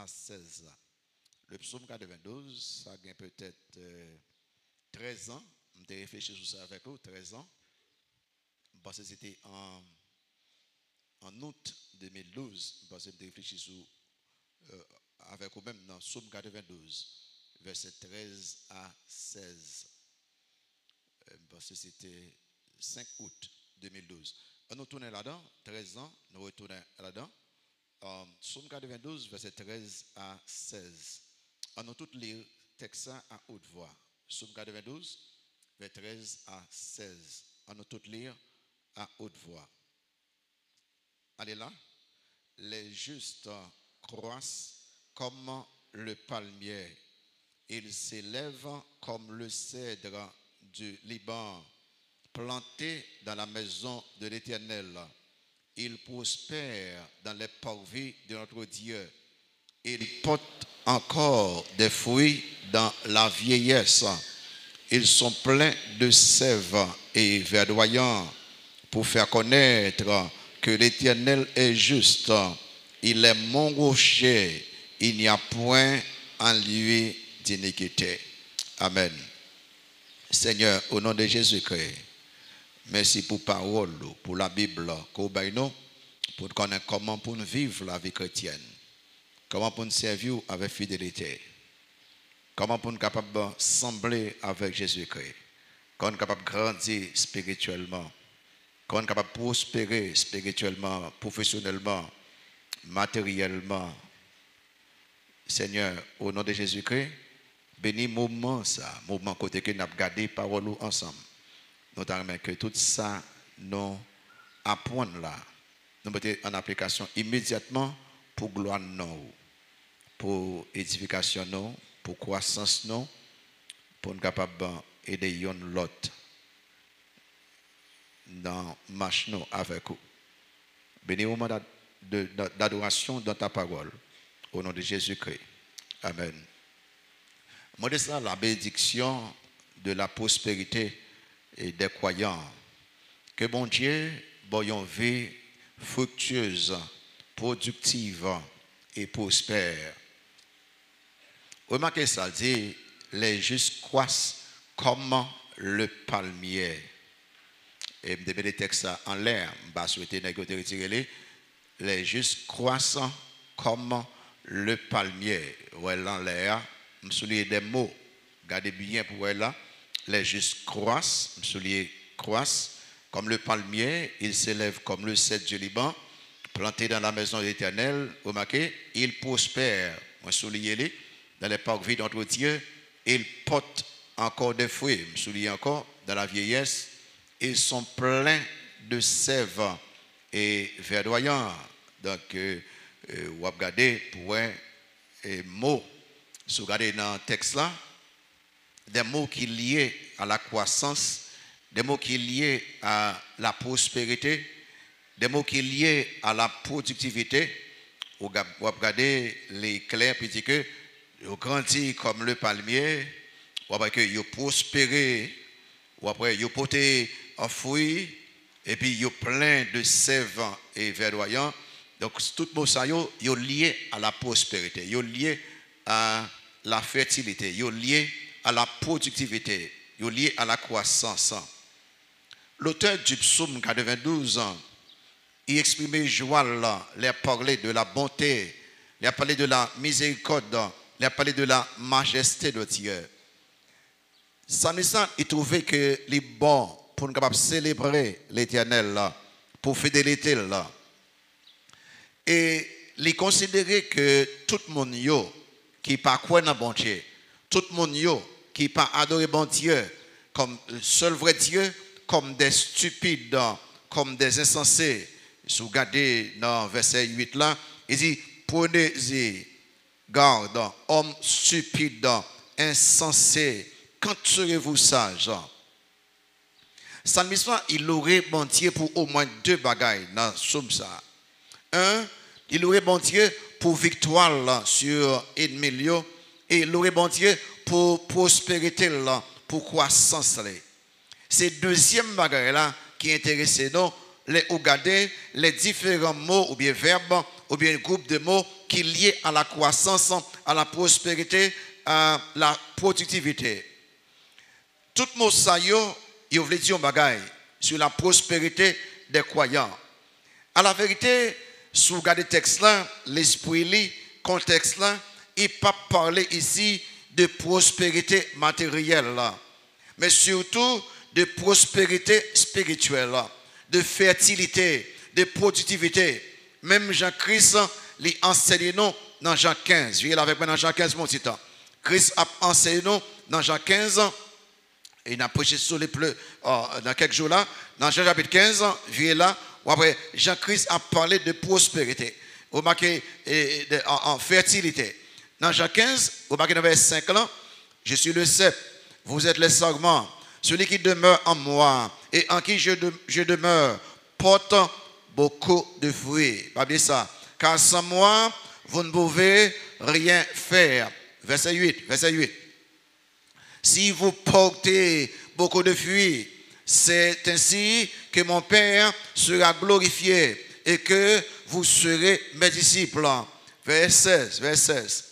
à 16. Le psaume 92, ça a peut-être 13 ans. Je réfléchi sur ça avec vous, 13 ans. Parce que c'était en août 2012. Parce que je réfléchi sur avec vous-même dans psaume 92, verset 13 à 16. Parce que c'était 5 août 2012. On nous tourne là-dedans, 13 ans, nous retournons là-dedans. Psaume 92, verset 13 à 16. On nous tous lire texte à haute voix. Psaume 92, verset 13 à 16. On nous tous lire à haute voix. Allez là. Les justes croissent comme le palmier. Ils s'élèvent comme le cèdre du Liban, plantés dans la maison de l'Éternel. Ils prospèrent dans les parvis de notre Dieu. Ils portent encore des fruits dans la vieillesse. Ils sont pleins de sève et verdoyants pour faire connaître que l'Éternel est juste. Il est mon rocher. Il n'y a point en lui d'iniquité. Amen. Seigneur, au nom de Jésus-Christ, merci pour la parole, pour la Bible, pour connaître comment pour nous vivre la vie chrétienne, comment pour nous servir avec fidélité, comment pour nous capables de sembler avec Jésus-Christ, comment nous capables de grandir spirituellement, comment nous capables de prospérer spirituellement, professionnellement, matériellement. Seigneur, au nom de Jésus-Christ, bénis moment ça, moment côté que nous avons gardé parole ensemble. Notamment que tout ça nous apprendre là, nous mettons en application immédiatement pour gloire nous, pour édification nous, pour croissance nous, pour nous capables d'aider l'autre dans marche nous avec vous. Bénis au moment d'adoration dans ta parole. Au nom de Jésus-Christ. Amen. Moi, de ça, la bénédiction de la prospérité et des croyants. Que bon Dieu, une vie fructueuse, productive et prospère. Remarquez ça, dit, les justes croissent comme le palmier. Et je vais les textes en l'air, je vais souhaiter retirer les justes croissent comme le palmier. Ouais, en l'air, je souligne des mots. Regardez bien pour là. Les justes croissent, je souligne croissent comme le palmier. Ils s'élèvent comme le cèdre du Liban, plantés dans la maison de l'Éternel. Remarquez, ils prospèrent. Je souligne les dans les parvis de notre Dieu. Ils portent encore des fruits. Je souligne encore dans la vieillesse. Ils sont pleins de sève et verdoyants. Donc, vous regardez pour un mot, si vous regardez dans le texte là, des mots qui sont liés à la croissance, des mots qui sont liés à la prospérité, des mots qui sont liés à la productivité. Vous regardez les clairs, puis dit que vous grandissez comme le palmier, vous après que vous prospérez, ou après vous portez un fruit, et puis vous plein de sève et verdoyant. Donc, tout mot ça, est lié à la prospérité, est lié à la fertilité, est lié à la productivité, est lié à la croissance. L'auteur du psaume 92, il exprimait joie, il a parlé de la bonté, il a parlé de la miséricorde, il a parlé de la majesté de Dieu. Samson, il trouvait que les bons pour nous capables célébrer l'Éternel, pour fidélité là. Et il considérait que tout le monde qui pas croit dans bon Dieu, tout le monde qui pas adoré bon Dieu comme seul vrai Dieu, comme des stupides, comme des insensés. Si vous regardez dans verset 8 là, il dit prenez-y garde, homme stupide, insensé, quand serez-vous sage? Salmisme, il aurait bon Dieu pour au moins deux bagailles dans ce ça. Un, il aurait bon Dieu pour victoire là, sur ennemi, et il aurait bon Dieu pour prospérité là, pour croissance là. C'est deuxième bagaille là qui intéresse nous, les regarder les différents mots ou bien verbes ou bien groupe de mots qui est lié à la croissance, à la prospérité, à la productivité. Tout le monde ça, il veut dire un bagage sur la prospérité des croyants. À la vérité, si vous regardez le texte là, l'esprit, le contexte là, il ne pas parler ici de prospérité matérielle là, mais surtout de prospérité spirituelle, de fertilité, de productivité. Même Jean-Christ lui enseigne nous dans Jean 15. Viens avec moi dans Jean 15, mon petit temps. Christ a enseigné nous dans Jean 15. Et il a prêché sur les pleurs dans quelques jours là. Dans Jean chapitre 15, viens là. Après, Jean-Christ a parlé de prospérité. Vous remarquez en fertilité. Dans Jean 15, vous remarquez dans verset 5 là. Je suis le cep, vous êtes les sarments. Celui qui demeure en moi et en qui je demeure porte beaucoup de fruits. Pas bien ça. Car sans moi, vous ne pouvez rien faire. Verset 8. Si vous portez beaucoup de fruits, c'est ainsi que mon Père sera glorifié et que vous serez mes disciples. Verset 16.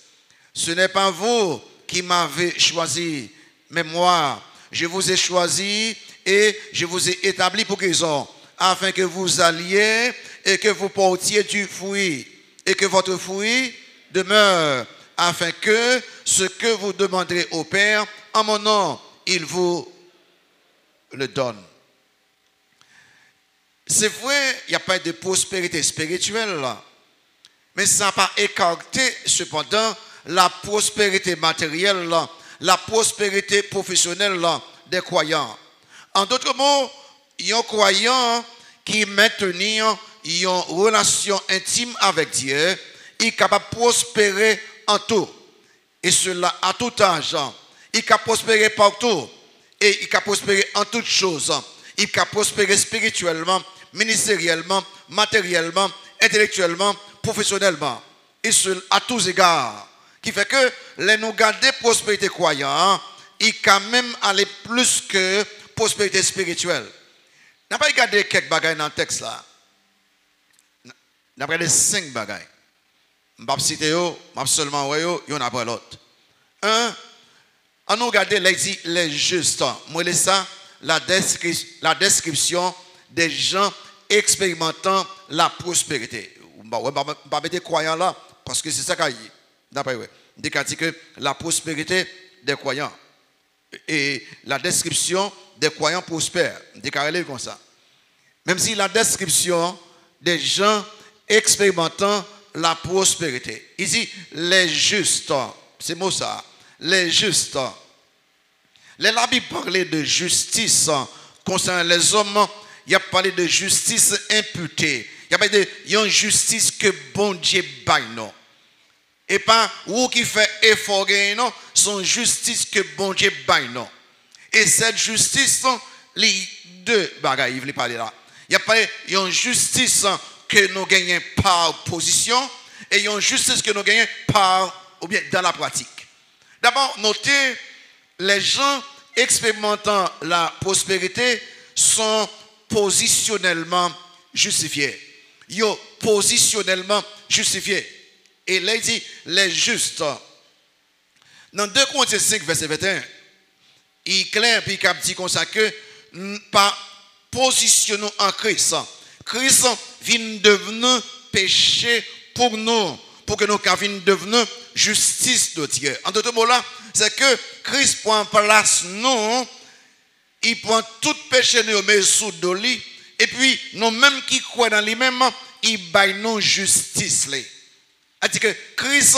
Ce n'est pas vous qui m'avez choisi, mais moi, je vous ai choisi et je vous ai établi pour raison, afin que vous alliez et que vous portiez du fruit et que votre fruit demeure, afin que ce que vous demanderez au Père en mon nom, il vous le donne. C'est vrai, il n'y a pas de prospérité spirituelle là, mais ça n'a pas écarté cependant la prospérité matérielle là, la prospérité professionnelle là, des croyants. En d'autres mots, il y a un croyant qui maintenant une relation intime avec Dieu, il est capable de prospérer en tout. Et cela à tout âge. Il est capable de prospérer partout. Et il est capable de prospérer en toutes choses. Il est capable de prospérer spirituellement, ministériellement, matériellement, intellectuellement, professionnellement. Et cela à tous égards. Qui fait que les nous garder prospérité croyant, il quand même aller plus que prospérité spirituelle. N'a pas regardé quelques bagages dans le texte là. N'a pas regardé 5 bagages. Je ne vais pas citer, je vais seulement il y en a pas l'autre. Un, on nous regarde les justes. Moi, c'est ça, la description des gens expérimentant la prospérité. Je ne vais pas mettre croyants là, parce que c'est ça qu'il y a. D'après vous, dit que la prospérité des croyants et la description des croyants prospères, dit comme ça. Même si la description des gens expérimentant la prospérité, ici les justes, c'est mot ça, les justes. La Bible parlait de justice concernant les hommes, il y a parlé de justice imputée, il y a parlé de justice que bon Dieu baille non. Et pas ou qui fait effort non, son justice que bon Dieu baille non. Et cette justice, les deux bagages, il veut parler là. Il y a pas une justice que nous gagnons par position et une justice que nous gagnons par ou bien dans la pratique. D'abord, notez, les gens expérimentant la prospérité sont positionnellement justifiés. Ils sont positionnellement justifiés. Et là, il dit, les justes. Dans 2 Corinthiens 5, verset 21, il est clair, puis il dit comme ça que, par positionnons en Christ. Christ vient devenir péché pour nous, pour que nous viennent devenir justice de Dieu. En d'autres mots là, c'est que Christ prend place nous, il prend tout péché nous met sous de lui, et puis nous-mêmes qui croient dans lui-même, il baille nous justice. C'est-à-dire que Christ,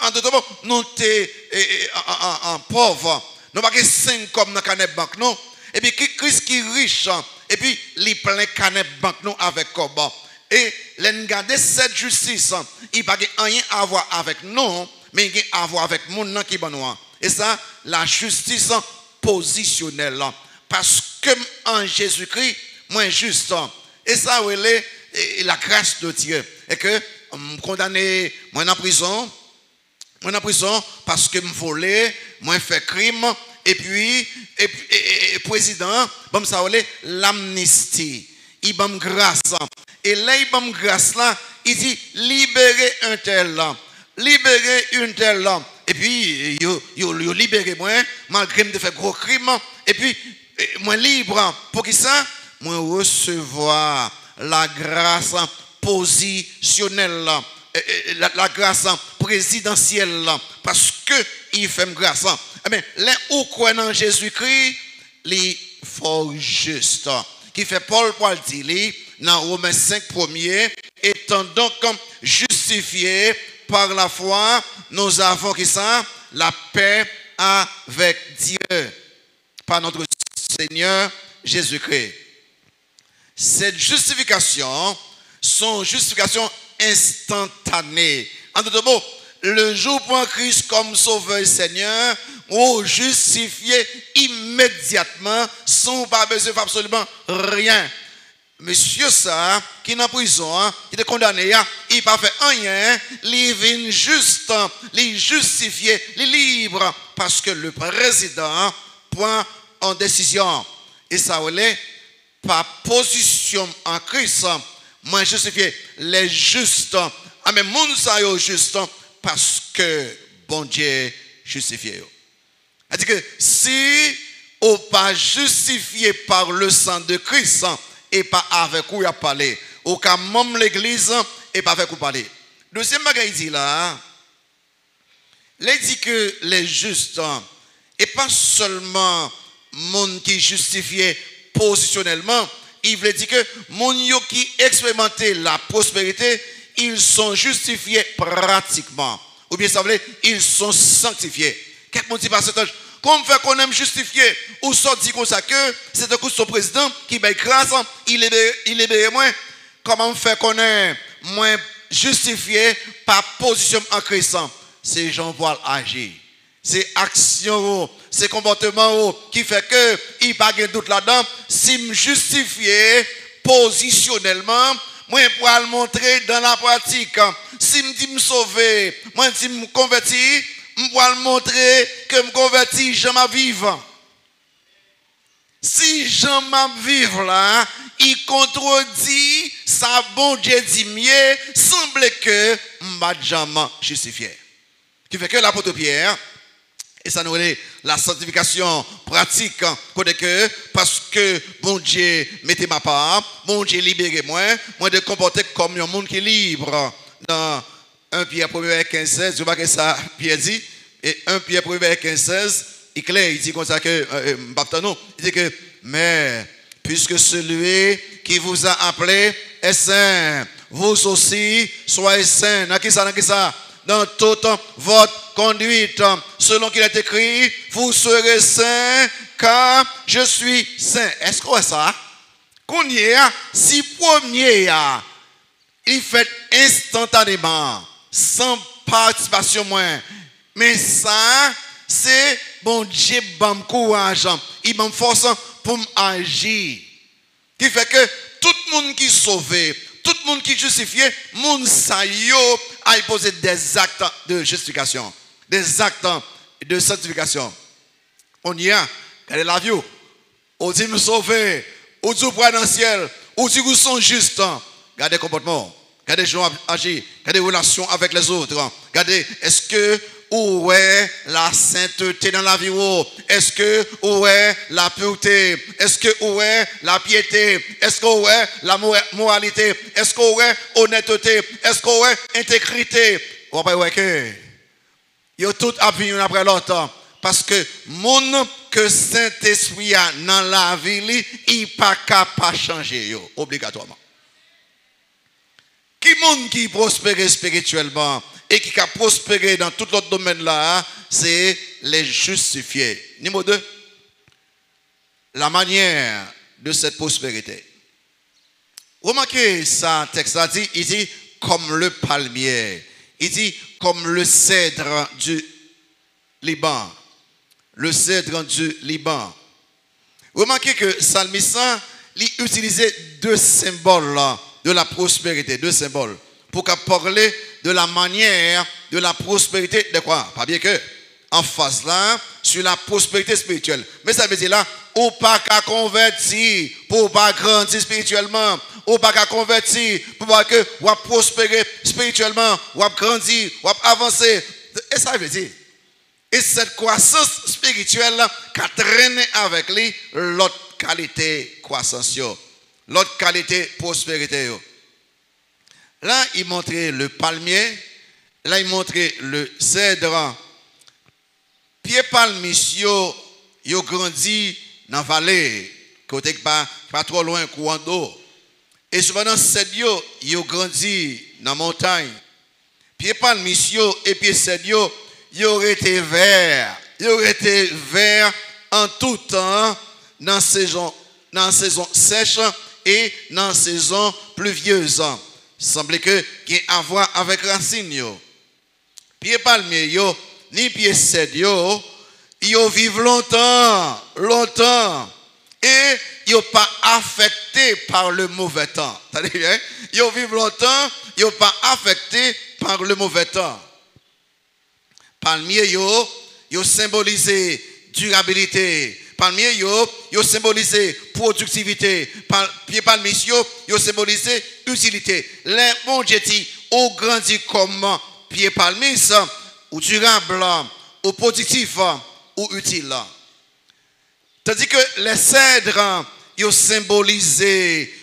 en d'autres mots, nous sommes pauvres, nous n'avons pas 5 comme dans la banque, non? Et puis Christ qui est riche, et puis il plein canette banque nous avec comme. Et les garder cette justice, il n'a pas rien à voir avec nous, mais il a à voir avec le monde qui est bon. Et ça, la justice positionnelle. Parce que en Jésus-Christ, moi juste. Et ça, c'est la grâce de Dieu. Et que condamné, moi en prison. Moi en prison parce que me volé, moi fait crime. Et puis, président, ça l'amnistie. Il donne grâce. Et là, il donne grâce là, il dit libérer un tel homme, libérer une telle homme. Et puis, il libéré moi, malgré me faire gros crime. Et puis, moi libre. Pour qui ça? Moi recevoir la grâce positionnelle, la grâce présidentielle, parce que il fait grâce. Mais là où croit en Jésus-Christ, les fort juste. Qui fait Paul dit dans Romains 5 premier, étant donc justifiés par la foi, nous avons qui ça? La paix avec Dieu, par notre Seigneur Jésus-Christ. Cette justification, sont justification instantanée. En d'autres mots, le jour pour Christ comme sauveur et Seigneur, ou justifié immédiatement, sans pas besoin de faire absolument rien. Monsieur ça, qui est en prison, qui est condamné, il n'a pas fait rien, il vient juste, il justifié, il libre, parce que le président prend en décision. Et ça, est par position en Christ, moi justifié, les justes, mais moun sa yo juste, parce que bon Dieu justifié. C'est-à-dire que si on pas justifié par le sang de Christ et pas avec où il a parlé, ou qu'à même l'église et pas avec où parler. Deuxième bagage il dit là, il dit que les justes et pas seulement monde qui justifié positionnellement, il veut dire que mon yo qui expérimenté la prospérité, ils sont justifiés pratiquement. Ou bien ça veut dire ils sont sanctifiés. Quelqu'un me dit par cet âge, comment fait qu'on aime justifier ou sortir comme ça que c'est un coup son président qui paye grâce, il libère moins. Comment fait qu'on est moins justifié par position en Christ? C'est Jean-Paul agir. C'est action, c'est comportement qui fait que il n'y a pas de doute là-dedans. Si me justifier positionnellement, moi pour le montrer dans la pratique. Si me dit me sauver, moi si me convertir, je vais le montrer que me convertis, je m'en vivre. Si je m'en vivre là, il contredit ça bon Dieu dit mieux, semble que m'a jamais justifié. Qui fait que l'apôtre Pierre, et ça nous est la sanctification pratique, parce que bon Dieu mettez ma part, bon Dieu libérez moi de comporter comme un monde qui est libre. Dans 1 Pierre 1 15 16, je vois que ça Pierre dit, et 1 Pierre 1 15 16, il clair, il dit comme ça que, il dit que, mais puisque celui qui vous a appelé est saint, vous aussi soyez saints. Dans qui ça? Dans toute votre conduite, selon qu'il est écrit, vous serez saints car je suis saint. Est-ce que c'est ça? Qu'on y est, si premier, il fait instantanément, sans participation moins. Mais ça, c'est bon Dieu, bon courage, il m'a force pour m'agir. Qui fait que tout le monde qui est sauvé, tout le monde qui est justifié, moun sa yo a posé des actes de justification, des actes de sanctification. On y a, regardez la vie, on dit nous sauver, on dit pour dans le ciel, on dit nous sommes justes. Regardez le comportement, regardez les gens agir, regardez les relations avec les autres. Regardez, est-ce que où est la sainteté dans la vie? Est-ce que où est la pureté? Est-ce que où est la piété? Est-ce que où est la moralité? Est-ce que où est honnêteté? Est-ce que où est intégrité? On va voir que ils ont tout appuyé l'un après l'autre. Parce que mon que Saint-Esprit a dans la vie, il n'est pas capable de changer obligatoirement. Qui monde qui prospère spirituellement et qui a prospéré dans tout l'autre domaine là, c'est les justifiés. Numéro 2, la manière de cette prospérité. Remarquez ça, texte a dit, il dit comme le palmier, il dit comme le cèdre du Liban. Le cèdre du Liban. Remarquez que Psalmiste il utilisait deux symboles de la prospérité, deux symboles, pour parler de la manière de la prospérité de quoi? Pas bien que en face là, sur la prospérité spirituelle. Mais ça veut dire là, ou pas qu'à convertir, pour pas grandir spirituellement, ou pas qu'à convertir, pour voir que ou à prospérer spirituellement, ou à grandir, ou à avancer. Et ça veut dire. Et cette croissance spirituelle qui a traîné avec lui l'autre qualité croissance, l'autre qualité prospérité. Là, il montrait le palmier, là, il montrait le cèdre. Pied palmier, il grandit dans la vallée, côté pas trop loin, courant d'eau. Et souvent, dans cèdre, il grandit dans la montagne. Pied palmier et pied cèdre, il aurait été vert. Il aurait été vert en tout temps dans saison sèche et dans saison pluvieuse. Il semble que il y a à voir avec racine. Pied palmier, ni pied cèdre, ils vivent longtemps. Et ils ne sont pas affectés par le mauvais temps. Ils vivent longtemps, ils ne sont pas affectés par le mauvais temps. Palmier, ils symbolisent durabilité. Palmier, ils symbolisent productivité. Pied palmier, ils symbolisent utilité. Les bons jetis, ont grandi comme pied palmier, ou durable, ou productif, ou utile. Tandis que les cèdres, ils symbolisent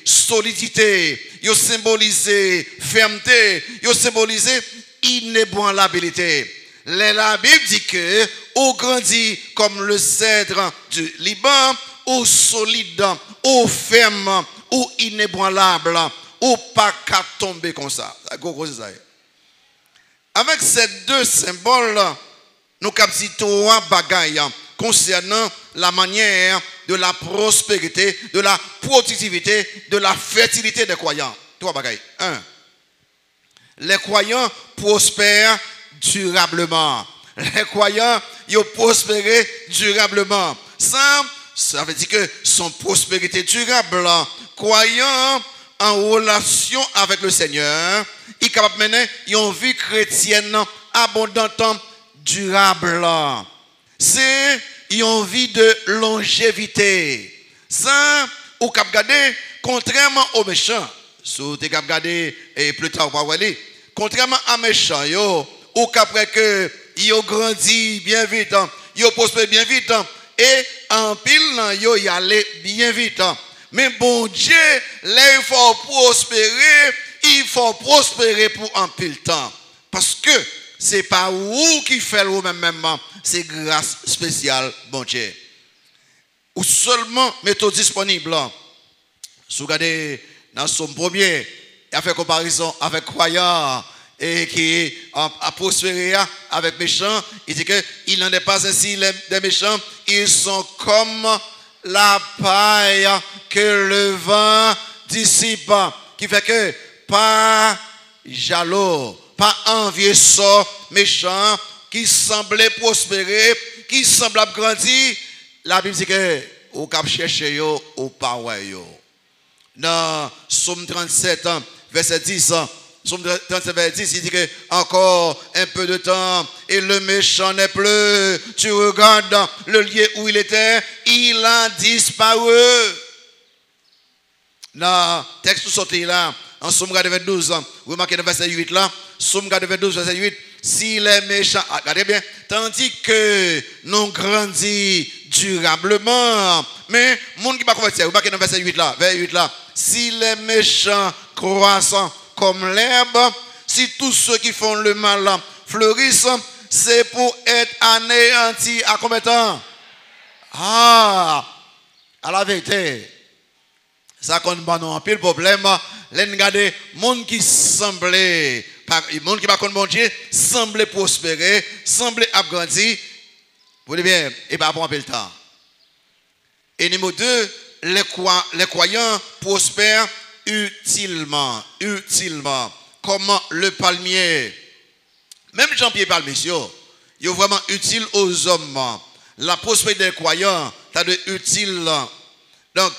solidité, ils symbolisent fermeté, ils symbolisent inébranlabilité. La Bible dit que ou grandit comme le cèdre du Liban, ou solide, ou ferme, ou inébranlable, ou pas qu'à tomber comme ça. Avec ces deux symboles, nous captons trois bagailles concernant la manière de la prospérité, de la productivité, de la fertilité des croyants. Trois bagailles. 1. Les croyants prospèrent durablement. Les croyants, ils prospèrent durablement. Ça veut dire que son prospérité durable, croyant en relation avec le Seigneur, il est capable de mener une vie chrétienne abondante, durable. C'est une vie de longévité. Ça, ou cap garder, contrairement aux méchants, si vous avez regardé et plus tard, contrairement à méchants, ou qu'après que ils grandit bien vite, ils prospèrent bien vite, et en pile, ils y allent bien vite. Mais bon Dieu, là, il faut prospérer pour un pile temps. Parce que ce n'est pas vous qui faites vous-même, c'est grâce spéciale, bon Dieu. Ou seulement méthode disponible. Si vous regardez dans son premier, il a fait comparaison avec croyants et qui a prospéré avec méchants. Il dit qu'il n'en est pas ainsi des méchants. Ils sont comme la paille que le vent dissipe. Qui fait que pas jaloux, pas envieux, méchant, qui semblait prospérer, qui semblait grandir. La Bible dit que au cap chercher yo, au pas yo. Dans Psaume 37, verset 10, Psaume 37, verset 10, il dit que encore un peu de temps et le méchant n'est plus. Tu regardes le lieu où il était, il a disparu. Dans le texte sorti là, en Psaume 22, vous remarquez le verset 8 là, Psaume 22, verset 8, si les méchants, regardez bien, tandis que nous grandissons durablement, mais monde qui va convertir, vous remarquez dans le verset 8 là, verset 8 là, si les méchants croissent comme l'herbe, si tous ceux qui font le mal fleurissent, c'est pour être anéantis à combien de temps? À la vérité. Ça compte pas non pile problème. Les regarder monde qui semblait monde qui pas contre bon Dieu semblait prospérer, semblait agrandir. Vous voyez bien, et pas prendre le temps. Et numéro 2, les croyants prospèrent utilement, comme le palmier. Même Jean-Pierre Palmier, il est vraiment utile aux hommes. La prospérité des croyants, ça de utile. Donc,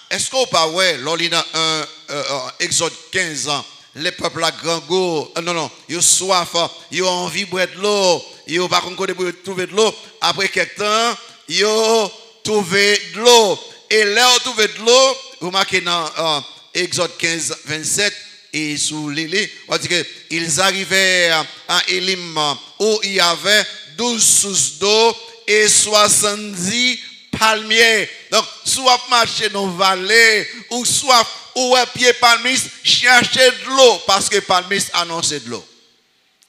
est-ce qu'on peut voir, lors de Exode 15 ans, les peuples à grand goût, non, ils ont soif, ils ont envie de boire de l'eau, ils ont pas trouvé de l'eau. Après quelques temps, ils ont trouvé de l'eau. Et là, ils ont trouvé de l'eau, vous marquez dans Exode 15, 27, et sous l'île, on dit qu'ils arrivèrent à Élim où il y avait 12 sources d'eau et 70 palmiers. Donc, soit marcher dans la vallée, ou soit où est pied palmis, chercher de l'eau, parce que palmis annonçait de l'eau.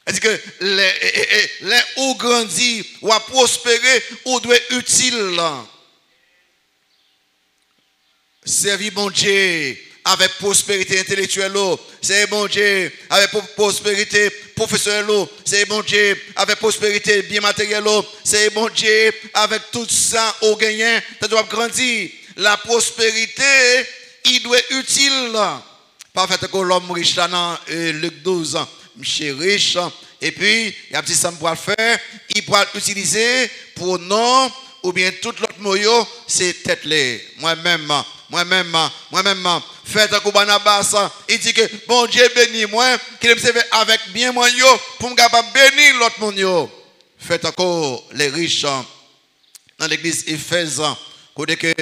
C'est-à-dire que les ou grandit, ou à prospérer, ou doit être utile. Servir bon Dieu avec prospérité intellectuelle, c'est bon Dieu avec prospérité professionnelle, c'est bon Dieu avec prospérité bien matérielle, c'est bon Dieu avec tout ça au gagnant, ça doit grandir. La prospérité, il doit être utile. Parfait que l'homme riche dans Luc 12, monsieur riche, et puis il y a un petit ça pour le faire, il pourra l'utiliser pour non ou bien tout l'autre moyo, c'est tête-les. Moi-même, faites un coup Barnabas, il dit que bon Dieu bénit moi, qu'il me serve avec bien moi yo, pour me capable bénir l'autre monde yo. Faites encore les riches dans l'église Éphèse, côté que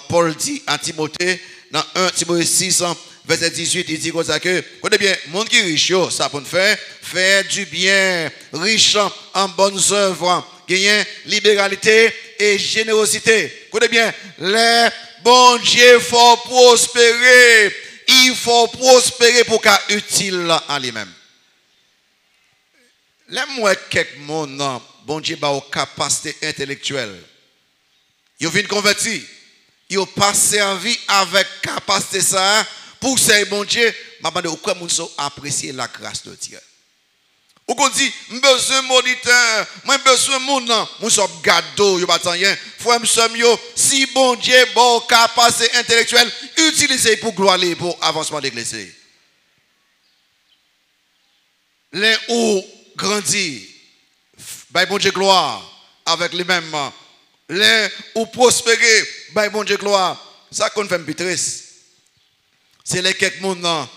Paul dit à Timothée, dans 1 Timothée 6, verset 18, il dit comme ça que, écoutez bien, monde qui est riche, ça pour faire du bien, riche en bonnes œuvres, gagner libéralité et générosité. Écoutez bien, les bon Dieu faut prospérer, il faut prospérer pour qu'il soit utile à lui-même. Les moi quelques monde, bon Dieu a une capacité intellectuelle. Ils viennent convertir, ils ont pas servi avec capacité ça pour servir bon Dieu, mais pourquoi nous apprécier la grâce de Dieu. Ou qu'on dit, besoin moniteur, moi besoin moun nan, moi sommes gado, yo pas rien. Frère m'sem yo, si bon Dieu bon capacité intellectuelle, utilisez pour gloire pour avancement de l'église. Les ou grandit, by bon Dieu gloire avec les mêmes. Les ou prospérer, by bon Dieu gloire. Ça qu'on fait plus triste. C'est les quelques moun nan.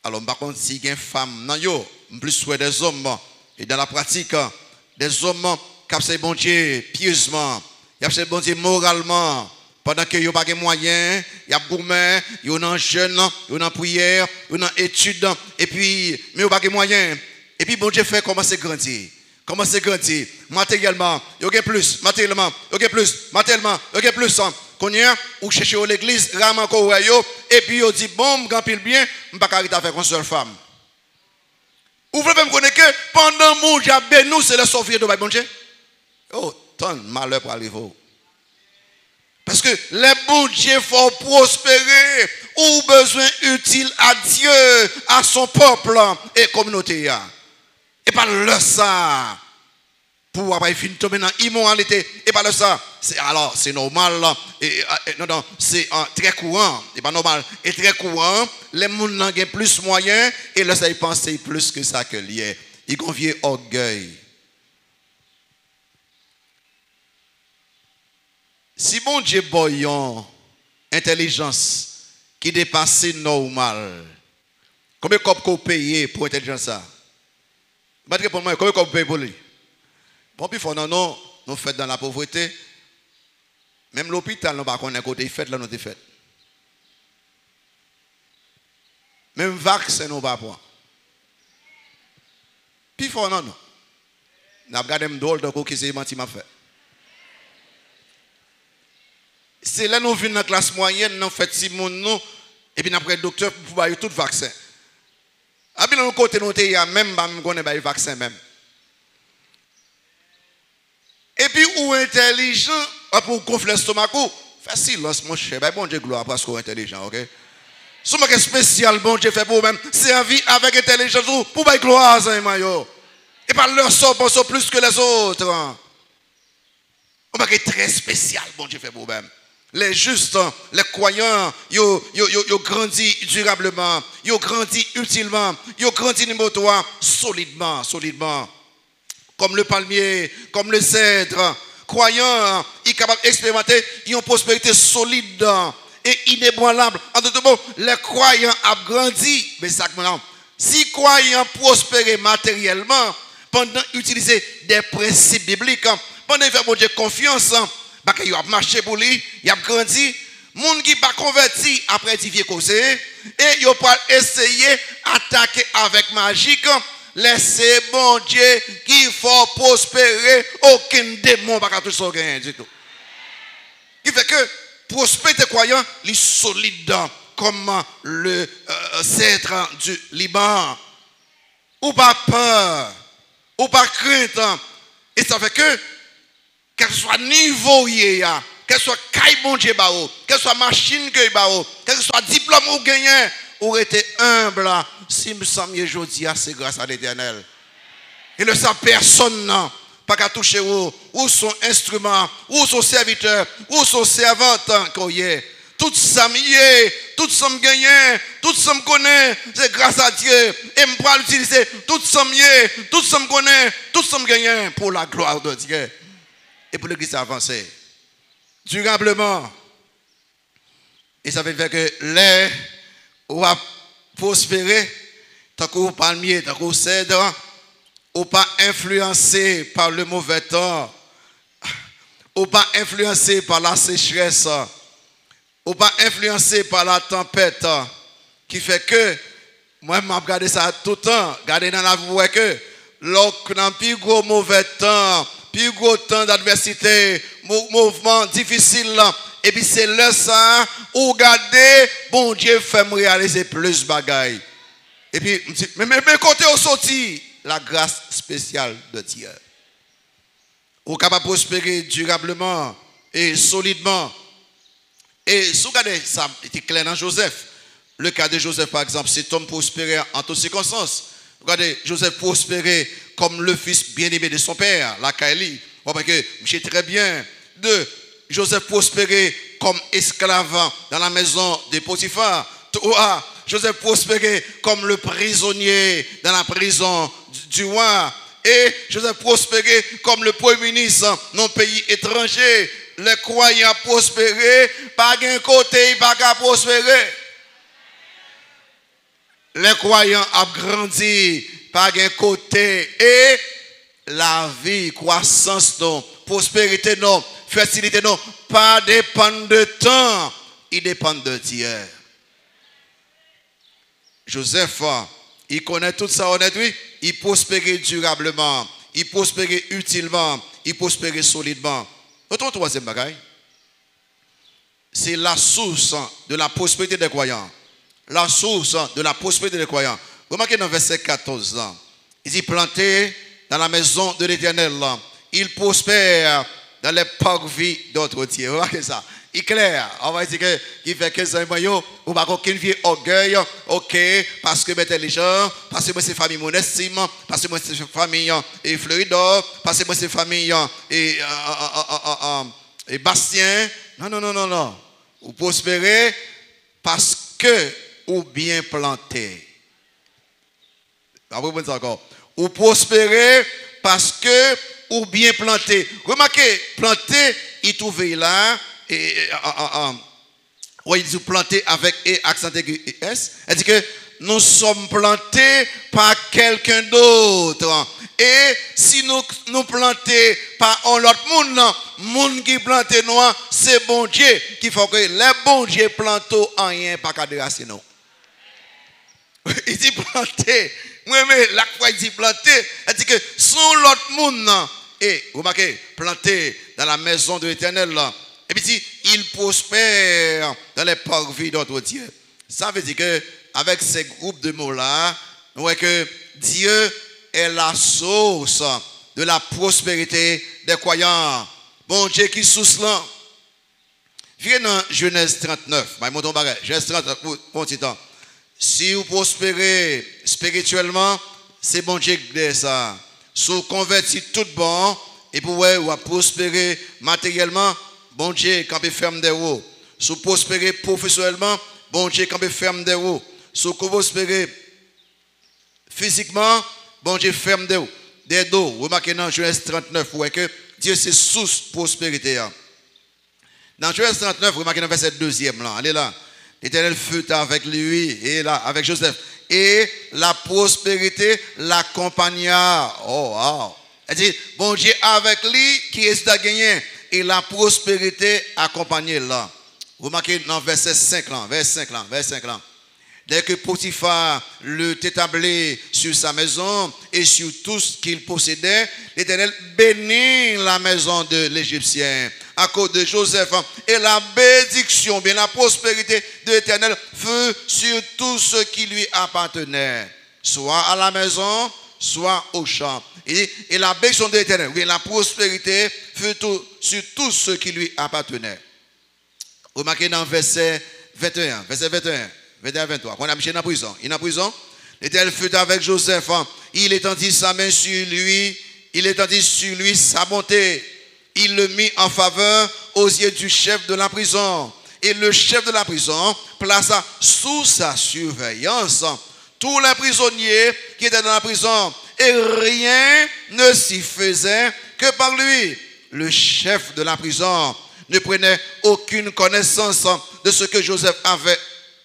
Alors par contre si gen femme nan yo, plus soit des hommes et dans la pratique des hommes qui ont bon Dieu pieusement, qui ont bon Dieu moralement pendant que yo pas de moyens, y a gourmet, yo nan jeûne, yo nan prière, yo nan étude et puis mais yo pas de moyens et puis bon Dieu fait commencer grandir. Commencer grandir matériellement, yo gen plus, matériellement, yo gen plus, matériellement, yo gen plus. Connait ou chercher à l'église, ramen ko yo et puis yo dit bon, grand pile bien, m'pa carita faire une seule femme. Ou vous me connaître que pendant mon jabé nous c'est le sauver de bon Dieu. Oh, tant malheur pour arriver. Parce que les bon Dieu faut prospérer ou besoin utile à Dieu, à son peuple et communauté. Et par le ça pour avoir fini tomber dans l'immoralité et par le ça alors c'est normal non c'est très courant et pas normal et très courant les gens ont plus moyens et là ça ils pensent plus que ça que lié ils convient orgueil. Si bon Dieu boyon intelligence qui dépasse normal, combien de vous payez pour intelligence ça? Pour moi, combien de vous payez pour lui? Bon, puis non, nous faisons dans la pauvreté. Même l'hôpital, nous ne connaissons pas côté fait, là, nous fait. Même vaccin, nous ne pas prendre. Puis non. Nous avons regardé un drôle de qui c'est menti m'a fait. C'est là nous venons dans la classe moyenne, nous faisons si mon nous, et puis après le docteur pour pouvoir tout vaccin. Et puis de l'autre côté, nous avons même le vaccin même. Et puis, ou intelligent, pour gonfler l'estomac, fais silence, mon cher. Bon Dieu, gloire, parce qu'on est intelligent, ok? Ce qui est spécial, bon Dieu fait pour vous-même, servir avec intelligence, pour bailler gloire, ça, et par leur sort, plus que les autres. On est très spécial, bon Dieu fait pour vous-même. Les justes, les croyants, ils grandissent durablement, ils grandissent utilement, ils grandissent numéro 3, solidement. Comme le palmier, comme le cèdre, croyants, ils sont capables d'expérimenter une prospérité solide et inébranlable. En d'autres mots, les croyants ont grandi, mais ça, si croyants prospèrent matériellement, pendant utiliser des principes bibliques, pendant faire bon Dieu confiance, ils ont marché pour lui, ils ont grandi, Moun qui pas converti après édifier causé et yo pas essayer attaquer avec magique. Laissez bon Dieu qui faut prospérer, aucun démon pas tout ça gagner du tout. Qui fait que prospérité croyant, il solide comme le cèdre du Liban. Ou pas peur, ou pas crainte. Et ça fait que quel soit niveau quel soit caille bon Dieu bao, quel soit machine que bao, quel soit diplôme ou gagné, ou été humble, si me semble aujourd'hui, c'est grâce à l'Éternel. Et le sa personne non, pas qu'à toucher ou son instrument, ou son serviteur, ou son servante qu'on y est. Tout ça m'y tout ça me gagne, tout ça me connaît, c'est grâce à Dieu. Et me pourra l'utiliser, tout ça m'y tout ça me connaît, tout ça me gagne pour la gloire de Dieu. Et pour l'église avancer durablement. Et ça veut dire que les ou va prospérer, tant qu'on palmier, tant qu'on cèdre, ou pas influencé par le mauvais temps, ou pas influencé par la sécheresse, ou pas influencé par la tempête, qui fait que, moi, je regarde ça tout le temps, regardez dans la voie que, lorsqu'on a un plus gros mauvais temps, plus gros temps d'adversité, mouvement difficile, et puis c'est là ça, où regardez, bon Dieu fait me réaliser plus de bagailles. Et puis, mais côté au sorti, la grâce spéciale de Dieu. Ou capable de prospérer durablement et solidement. Et si vous regardez ça, c'est clair dans Joseph. Le cas de Joseph, par exemple, cet homme prospérait en toutes circonstances. Regardez, Joseph prospérait comme le fils bien-aimé de son père, la Kaeli. Parce que j'ai très bien. Joseph prospérait comme esclave dans la maison de Potiphar. Joseph prospérait comme le prisonnier dans la prison du roi. Et Joseph prospérait comme le premier ministre dans le pays étranger. Les croyants prospéraient, pas d'un côté, pas qu'à prospérer. Les croyants ont grandi, pas d'un côté. Et la vie, croissance, non, prospérité, non, fertilité, non, pas dépend de temps, il dépend de Dieu. Joseph, il connaît tout ça, honnêtement, il prospérait durablement, il prospérait utilement, il prospérait solidement. Notre troisième bagaille, c'est la source de la prospérité des croyants. La source de la prospérité des croyants. Remarquez dans verset 14, il dit planté dans la maison de l'Éternel, il prospère dans les parvis d'autres dieux. Remarquez ça. Il est clair. On va dire qu'il fait 15 ans, ou pas aucun vieux orgueil, ok, parce que je suis intelligent, parce que moi c'est famille monestime, parce que moi c'est famille et Florida, parce que moi c'est famille et Bastien. Non. Vous prospérez parce que ou bien planté. Après, vous encore. Ou prospérez parce que ou bien planté. Remarquez, planté, il trouve là. Il dit planté avec accent aigu S. Elle dit que nous sommes plantés par quelqu'un d'autre. Et si nous plantés par un autre monde, monde qui planté nous, c'est bon Dieu qui fait que les bons Dieu plantent en rien pas qu'à déracer nous. Il dit planté. Moi, mais la fois il dit planté, elle dit que son l'autre monde, et vous remarquez, planté dans la maison de l'Éternel. Et puis dit, il prospère dans les parvis d'autres dieux. Ça veut dire que avec ces groupes de mots-là, nous voyons que Dieu est la source de la prospérité des croyants. Bon Dieu qui source là. Viens dans Genèse 39. Genèse 39, bon petit temps. Si vous prospérez spirituellement, c'est bon Dieu qui dit ça. Si vous convertissez tout bon, et pour vous prospérer matériellement, bon Dieu, quand vous ferme des roues. Si vous prospérez professionnellement, bon Dieu, quand vous ferme des roues. Si vous prospérez physiquement, bon Dieu, ferme des roues. Des dos. Remarquez dans Genèse 39, vous voyez que Dieu, c'est source prospérité. Dans Genèse 39, remarquez dans verset 2e, là. Allez là. L'Éternel fut avec lui, et là, avec Joseph. Et la prospérité l'accompagna. Oh, wow. Elle dit, bon Dieu avec lui, qui est à gagner. Et la prospérité accompagnée là. Remarquez dans verset 5 là, verset 5 là. Dès que Potiphar le établit sur sa maison et sur tout ce qu'il possédait, l'Éternel bénit la maison de l'Égyptien à cause de Joseph. Et la bénédiction, bien la prospérité de l'Éternel fut sur tout ce qui lui appartenait, soit à la maison, soit au champ. Et la bénédiction de l'Éternel, bien la prospérité fut sur tout ce qui lui appartenait. Remarquez dans verset 21, verset 21. 21-23, on a Michel en prison. Il est en prison. L'Éternel fut avec Joseph. Il étendit sa main sur lui. Il étendit sur lui sa bonté. Il le mit en faveur aux yeux du chef de la prison. Et le chef de la prison plaça sous sa surveillance tous les prisonniers qui étaient dans la prison. Et rien ne s'y faisait que par lui. Le chef de la prison ne prenait aucune connaissance de ce que Joseph avait.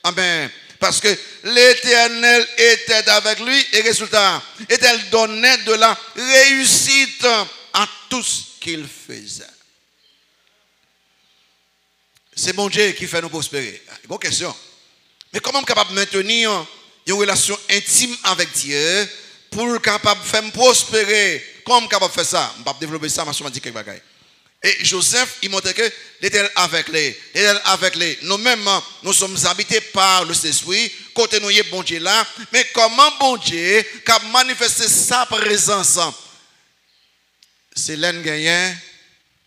Amen. Parce que l'Éternel était avec lui et résultat, l'Éternel donnait de la réussite à tout ce qu'il faisait. C'est mon Dieu qui fait nous prospérer. Bonne question. Mais comment on est capable de maintenir une relation intime avec Dieu pour capable de faire prospérer? Comment on est capable de faire ça? Je ne vais pas développer ça, mais je vais dire quelques bagages. Et Joseph, il montre que l'Éternel avec les. Nous-mêmes, nous sommes habités par le Saint-Esprit, côté nous y est bon Dieu là. Mais comment bon Dieu a manifesté sa présence? C'est l'un gagnant,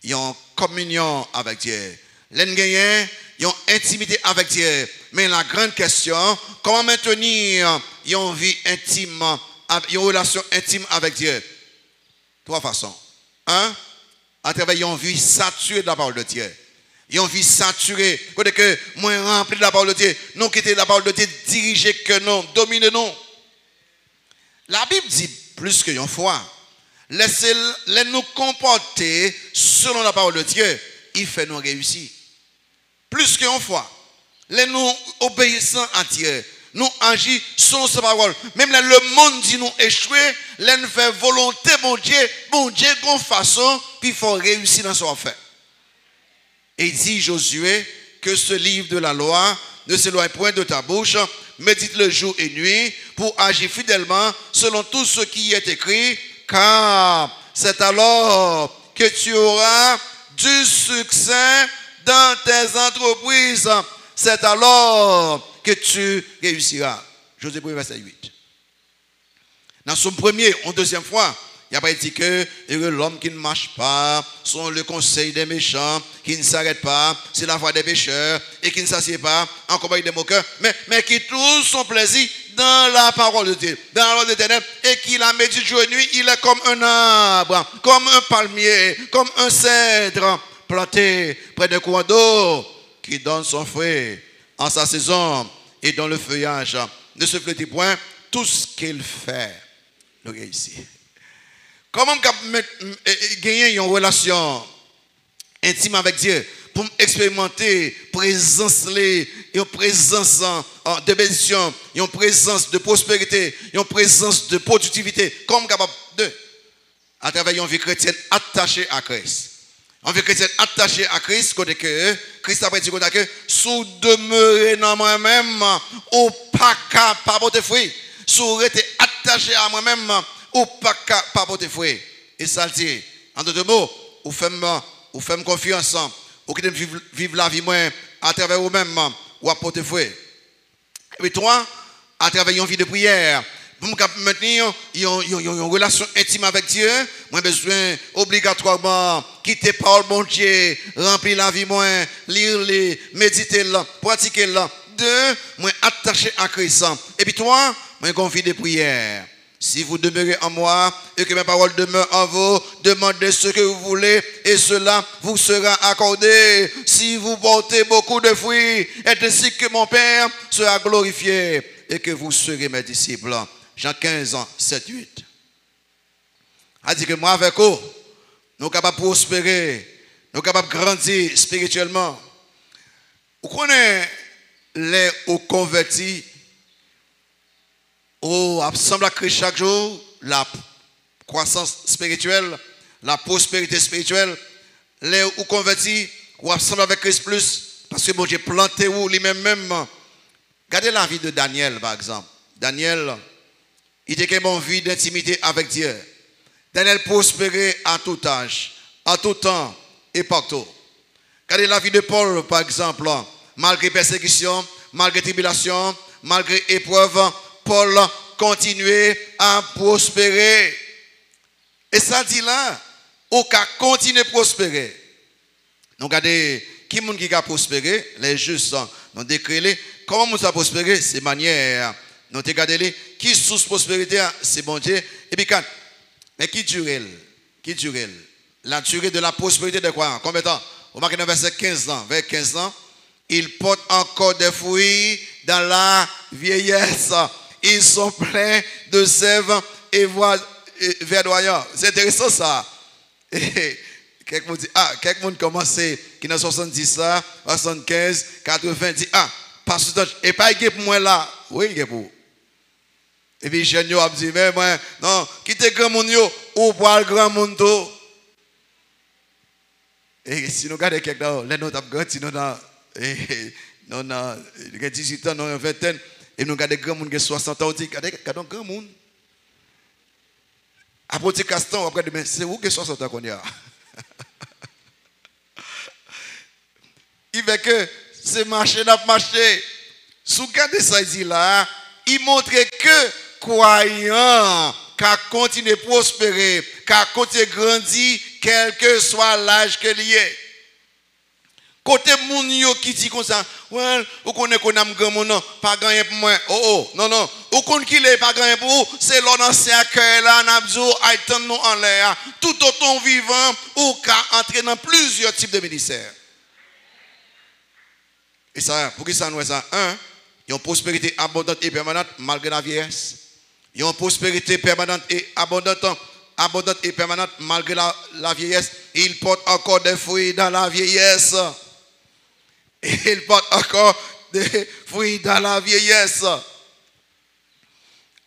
ils ont communion avec Dieu. L'un gagnant, ils ont intimité avec Dieu. Mais la grande question, comment maintenir une vie intime, une relation intime avec Dieu? Trois façons. Un, à travers une vie saturée de la parole de Dieu. Une vie saturée. Côté que moins rempli de la parole de Dieu. Non quitter la parole de Dieu, diriger que non, dominer non. La Bible dit plus que une fois. Laissez-les nous comporter selon la parole de Dieu. Il fait nous réussir. Plus qu'une fois. Les nous obéissant à Dieu. Nous agissons selon sa parole. Même là, le monde dit nous échouer, là nous fait volonté, bon Dieu, de façon, puis il faut réussir dans son affaire. Et il dit Josué que ce livre de la loi ne s'éloigne point de ta bouche, médite le jour et nuit pour agir fidèlement selon tout ce qui est écrit, car c'est alors que tu auras du succès dans tes entreprises. C'est alors que tu réussiras. Josué 1, verset 8. Dans son premier ou deuxième fois, il n'y a pas dit que l'homme qui ne marche pas, sont le conseil des méchants, qui ne s'arrête pas, c'est la voie des pécheurs, et qui ne s'assied pas en compagnie des moqueurs, mais qui trouve son plaisir dans la parole de Dieu, dans la parole de l'Éternel, et qui la médite jour et nuit. Il est comme un arbre, comme un palmier, comme un cèdre, planté près d'un courant d'eau, qui donne son fruit en sa saison, et dans le feuillage ne se flétrit point, tout ce qu'il fait, le réussit. Comment gagner une relation intime avec Dieu pour expérimenter une présence de bénédiction, une présence de prospérité, une présence de productivité, comme capable de, à travers une vie chrétienne attachée à Christ. Une vie chrétienne attachée à Christ, côté que Christ a dit que sous demeurer dans moi-même, ou pas capable de fruit, sous être attaché à moi-même, ou pas capable de fruit. Et ça le dit, en d'autres mots, ou faites confiance, ou qui vivre la vie moins à travers vous-même, ou apporter fruit. Et puis toi, à travers une vie de prière, pour maintenir une relation intime avec Dieu, moi besoin obligatoirement quitter parole bon Dieu, remplir la vie moins, lire les, méditer là, pratiquer là. Deux, moi attaché à Christ. Et puis toi, moi confie de prière. Si vous demeurez en moi et que mes paroles demeurent en vous, demandez ce que vous voulez et cela vous sera accordé. Si vous portez beaucoup de fruits, est ainsi que mon Père sera glorifié et que vous serez mes disciples. Jean 15, 7, 8. A dit que moi avec vous, nous sommes capables de prospérer, nous sommes capables de grandir spirituellement. Vous connaissez les convertis, ensemble à Christ chaque jour, la croissance spirituelle, la prospérité spirituelle, les convertis, ou ensemble avec Christ plus, Parce que bon Dieu planté où lui-même. Regardez la vie de Daniel, par exemple. Daniel, il était une bonne vie d'intimité avec Dieu. Daniel prospérait à tout âge, à tout temps et partout. Regardez la vie de Paul, par exemple. Malgré persécution, malgré tribulation, malgré épreuve, Paul continuait à prospérer. Et ça dit là, au cas continuer à prospérer. Donc regardez, qui est-ce qui a prospéré? Les justes. Nous décrivons comment nous avons prospéré, c'est manière. Nous regardons qui source prospérité, c'est bon Dieu. Et puis quand, mais qui durée? Qui durée? La durée de la prospérité de quoi? Combien de temps? Au marqué dans verset 15 ans. Vers 15 ans, ils portent encore des fruits dans la vieillesse. Ils sont pleins de sève et verdoyants. C'est intéressant ça. Quelqu'un dit, quelqu'un commence qui dans 70 là, 75, 80, dit, parce que, et pas pour moi là. Oui, il est pour. Et puis, jeune a dit, mais moi, non, quittez grand monde ou pour le grand monde. Et si nous regardons quelqu'un, les notes avons grandi, nous avons 18 ans, nous avons 20 ans, et nous regardons grand monde qui a 60 ans, on dit, regardons grand monde. Après, Castan, après, c'est où que 60 ans qu'on y a? Il veut que ce marché n'a pas marché. Si vous regardez ça, il dit là, il montre que croyant, qu'à continuer à prospérer, qu'à continuer à grandir, quel que soit l'âge qu'il y ait. Côté moun qui dit comme ça, ouais, vous connaissez qu'on a un grand monde, pas gagné pour moi. Non. Vous connaissez qu'il est pas gagné pour vous, c'est l'ancien cœur là, n'abzou, aïtan nous en l'air. Tout autant vivant, ou qu'à entrer dans plusieurs types de ministères. Et ça, pour qui ça nous est ça? Il y a une prospérité abondante et permanente malgré la vieillesse. Il y a une prospérité permanente et abondante et permanente malgré la vieillesse. Il porte encore des fruits dans la vieillesse. Et il porte encore des fruits dans la vieillesse.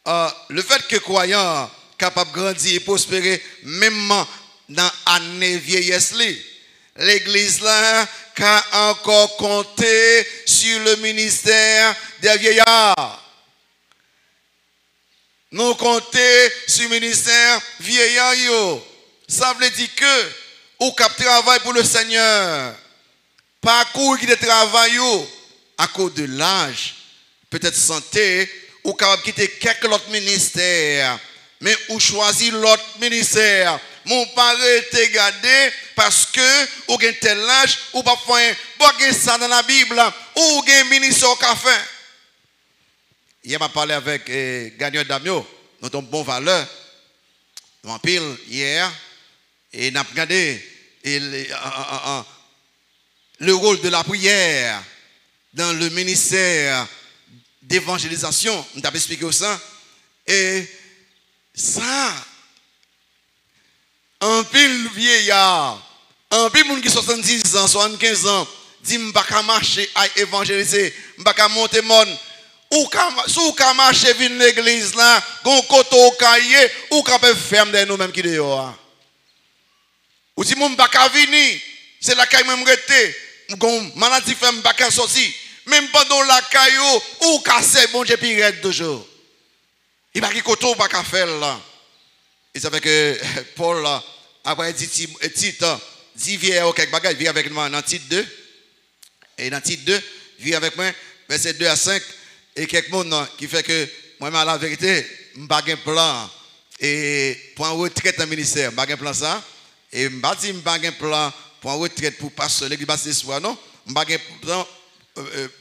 Le fait que croyant capable de grandir et prospérer, même dans l'année vieillesse, l'église là a encore compté sur le ministère des vieillards. Nous comptons sur le ministère vieillard. Ça veut dire que ou cap travail pour le Seigneur. Parcours qui de travail à cause de l'âge, peut-être santé, ou capable quitter quelques autres ministères, mais ou choisir l'autre ministère. Mon père était gardé parce que ou gen tel âge ou pas faire ça dans la Bible ou gen ministre au café. Hier m'a parlé avec Gagneur Damio, nous avons bon valeur. Nous en pile hier et n'a regardé le rôle de la prière dans le ministère d'évangélisation. Nous avons expliqué ça et ça. Un pile vieillard, un pile monde qui 70 ans, 75 ans, dit m'pa ka marcher à évangéliser, m'pa ka monter monde. Ou ka marcher vinn l'église là, gon koto kaye, ou ka peut ferme de nous même qui dehors. Ou si m'pa ka vini, c'est la caille même rete, gon maladie fait m'pa ka sorti. Même pendant la caillou, ou ka c'est bon Dieu pirate toujours. Il pas ki koto pas ka faire là. Et ça fait que Paul, après titre, dit viens au quelque bagage, viens avec moi dans titre 2. Et dans titre 2, viens avec moi, verset 2 à 5. Et quelques monde qui fait que moi, la vérité, je n'ai pas un plan. Et pour un retraite dans le ministère, je n'ai pas un plan ça. Et je n'ai pas un plan pour un retraite pour passer l'église basse soir, non. Je n'ai pas un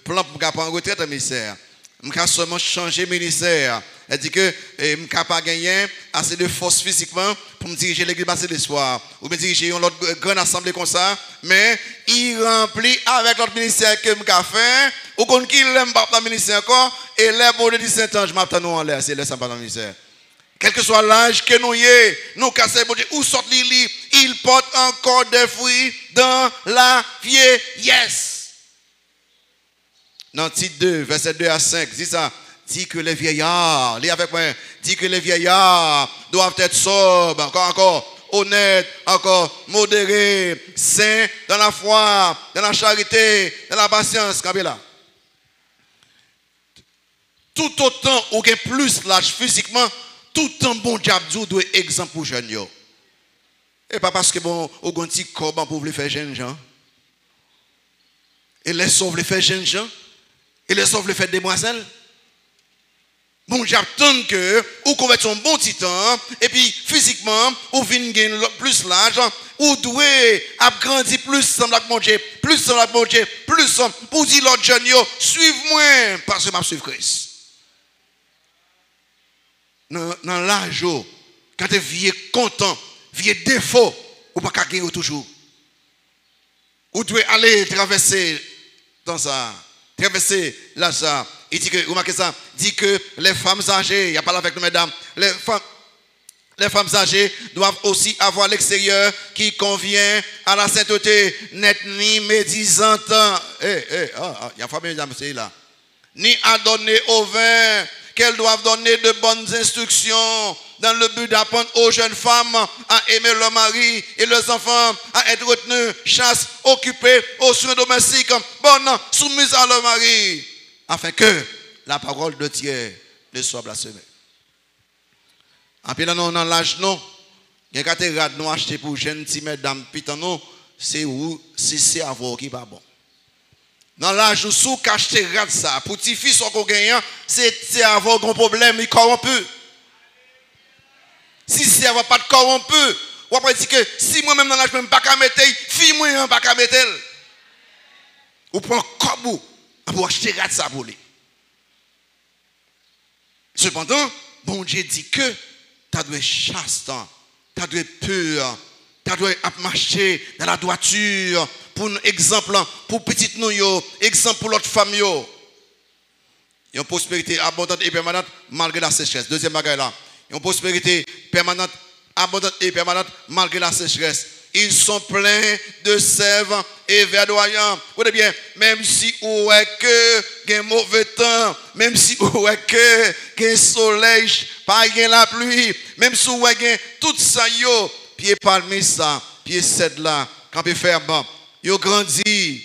plan pour un retraite dans le ministère. Je vais seulement changer de ministère. Elle dit que je ne peux pas gagner assez de force physiquement pour me diriger l'église basse le soir. Ou me diriger une autre grande assemblée comme ça. Mais il remplit avec l'autre ministère que je vais faire. Ou qu'on qui l'aime pas dans le ministère encore. Et les bon de 17 ans, je m'attends en l'air. C'est laissant pas dans le ministère. Quel que soit l'âge que nous y est, nous cassons bon Dieu. Où sort Lili? Il porte encore des fruits dans la vieillesse. Dans titre 2, verset 2 à 5, dit ça. Dit que les vieillards, lis avec moi, dit que les vieillards doivent être sobres, encore, honnête, encore modéré, saint dans la foi, dans la charité, dans la patience. Là. Tout autant ou que plus l'âge physiquement, tout temps bon diable doit exemple pour jeunes yo. Et pas parce que bon au gonti corps pour le faire jeunes gens. Et les sauve les faire jeunes gens. Et les sauve les faire demoiselles. Bon j'attends que ou convertir un bon titan et puis physiquement ou vinn gain plus l'âge ou doit agrandir plus semble à manger, plus semble à manger, plus pour dire l'autre jeune yo, suive-moi parce que m'a suivre Christ. Dans l'âge, quand tu viens content, viens défaut, ou pas gagner toujours. Ou tu dois aller traverser dans ça, traverser là ça. Il dit que, vous remarquez ça, dit que les femmes âgées, il y a pas avec nous mesdames, les femmes âgées doivent aussi avoir l'extérieur qui convient à la sainteté, net ni médisante. Il y a femme mesdames, c'est là. Ni à donner au vin, qu'elles doivent donner de bonnes instructions dans le but d'apprendre aux jeunes femmes à aimer leur mari et leurs enfants, à être retenues, chasse, occupées aux soins domestiques, bonnes, soumises à leur mari, afin que la parole de Dieu ne soit blasphémée. En plus, dans l'âge, non, il y a des cas nous acheter pour jeunes petits mesdames, pitano, c'est où, c'est avoir qui pas bon. Dans l'âge où sous cache ça, pour petit fils qu'on gagne, c'est avoir un problème, il corrompu. Si c'est avoir pas de corrompu, on va dire que si moi-même dans l'âge même pas qu'à mettre, fille moi pas qu'à mettre. Ou prend comme pour acheter ça pour lui. Cependant, bon Dieu dit que tu dois être chaste, tu dois être pur, tu dois marcher dans la droiture. Pour un exemple, pour petite nous, exemple pour l'autre femme. Il y a une prospérité abondante et permanente malgré la sécheresse. Deuxième bagage là. Il y a une prospérité permanente, abondante et permanente malgré la sécheresse. Ils sont pleins de sève et verdoyants. Vous voyez bien, même si ou est que il y a un mauvais temps, même si ou est que il y a un soleil, pas la pluie, même si ou est que tout ça yo, pied palmé ça, pied cèdre là, campé ferme. Yo grandi.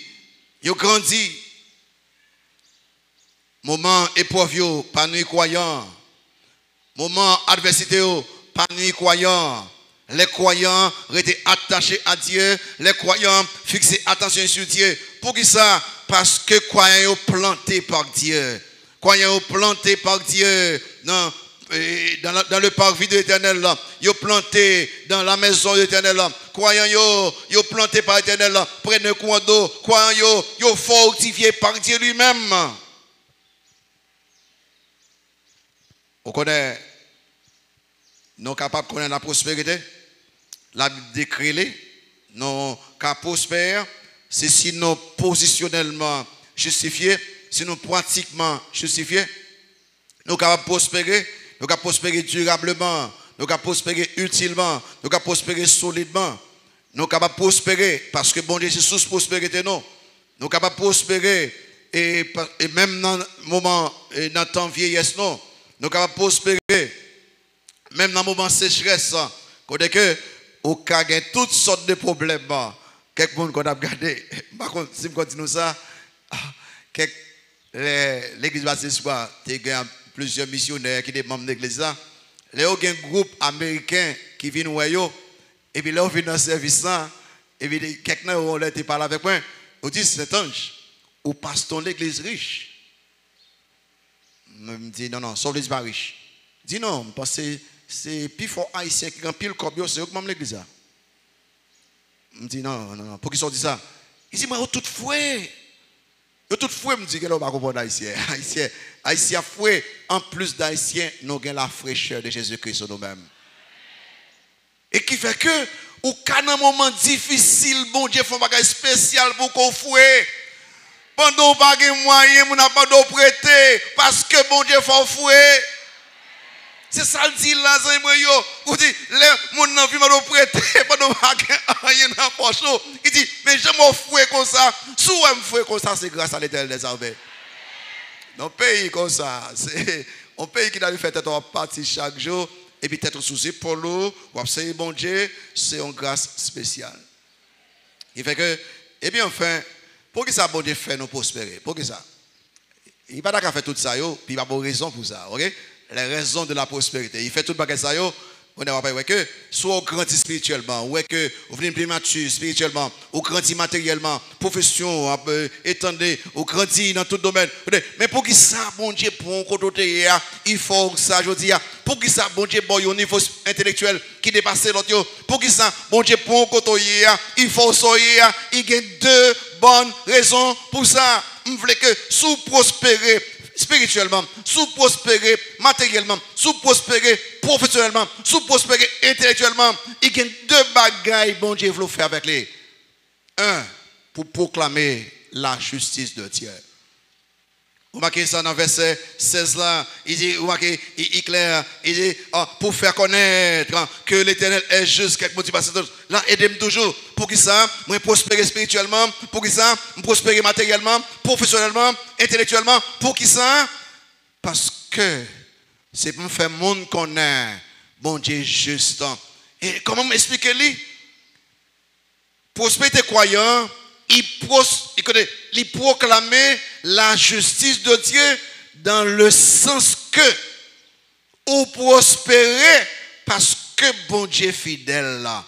Moment épreuve yo, pas nuit croyant. Moment adversité yo, pas nuit croyant. Les croyants étaient attachés à Dieu, les croyants fixaient attention sur Dieu. Pour qui ça? Parce que croyants yo plantés par Dieu. Croyants yo plantés par Dieu. Non. Dans le parvis de l'Éternel, ils ont planté dans la maison de l'Éternel. Croyant, ils ont planté par l'Éternel près d'un coin d'eau. Croyant, ils ont fortifié par Dieu lui-même. On connaît, nous sommes capables de connaître la prospérité. La Bible décrit, nous sommes prospères. C'est si nous positionnellement justifiés, si nous pratiquement justifiés, nous sommes capables de prospérer. Nous avons prospéré durablement, nous avons prospéré utilement, nous avons prospéré solidement. Nous sommes capables de prospérer parce que bon Dieu c'est source prospérité nous. Nous sommes capables de prospérer et même dans le moment, dans le temps vieillesse nous. Nous sommes capables de prospérer même dans le moment sécheresse. Quand que au cas de toutes sortes de problèmes, quelqu'un qu'on a regardé, par contre si je continue ça, l'église baptiste soir, plusieurs missionnaires qui sont membres de l'église là. Là, il y a un groupe américain qui vient où et puis là, on vient dans le service là. Et puis, quelqu'un on a été parlé avec moi. On dit, c'est ange, ou pasteur l'église riche. Je me dis, non, sauf l'église pas riche. Je dis non, parce que c'est plus fort haïtien qui a pile comme c'est eux qui m'ont l'église là. Je me dis, non, pour qu'ils sont dit ça. Il dit, moi, tout fouet. Tout fouet me dit que là, on va comprendre haïtien. Haïtien fouet, en plus d'haïtien, nous avons la fraîcheur de Jésus-Christ sur nous-mêmes. Et qui fait que, au cas d'un moment difficile, bon Dieu fait un bagage spécial pour qu'on fouet. Pendant qu'on n'a pas de moyens, on n'a pas de prêter, parce que bon Dieu fait fouet. C'est ça le dit là, vous dites, les gens n'ont pas de prêter, pendant qu'on n'a pas de poche. Il dit, mais je m'en fouet comme ça. Si je me fouet comme ça, c'est grâce à l'Éternel des armées. Dans un pays comme ça, c'est un pays qui a fait tête en partie chaque jour. et puis tête sous épaule, ou observer bon Dieu, c'est une grâce spéciale. Il fait que, et bien enfin, pour que ça bon Dieu fait nous prospérer, pour que ça. Il n'y a pas qu'à faire tout ça, puis il n'y a pas de raison pour ça, ok? Les raisons de la prospérité. Il fait tout ça, on n'a pas que soit on grandit spirituellement, ou que vous venez plus mature spirituellement, ou grandit matériellement, profession, étendez, ou grandit dans tout domaine. Mais pour que ça, bon Dieu, pour un côté, il faut ça, je dis, pour que ça, bon Dieu, bon, un niveau intellectuel qui dépasse l'autre, pour que ça, bon Dieu, pour un côté, il faut ça, il y a deux bonnes raisons pour ça. Vous voulez que sous prospérer spirituellement, sous prospérer matériellement, sous prospérer professionnellement, sous prospérer intellectuellement, il y a deux bagailles bon Dieu veut faire avec les. Un, pour proclamer la justice de Dieu. Vous marquez ça dans le verset 16 là, il dit, vous marquez, il clair, il dit, pour faire connaître que l'Éternel est juste, quelque motivation là, aidez-moi toujours, pour que ça, moi prospérer spirituellement, pour que ça, prospérer matériellement, professionnellement, intellectuellement, pour que ça, parce que c'est pour faire monde connaître, bon Dieu juste. Et comment m'expliquer lui? Prospérité croyant, il proclamait la justice de Dieu dans le sens que ou prospérer parce que bon Dieu est fidèle là.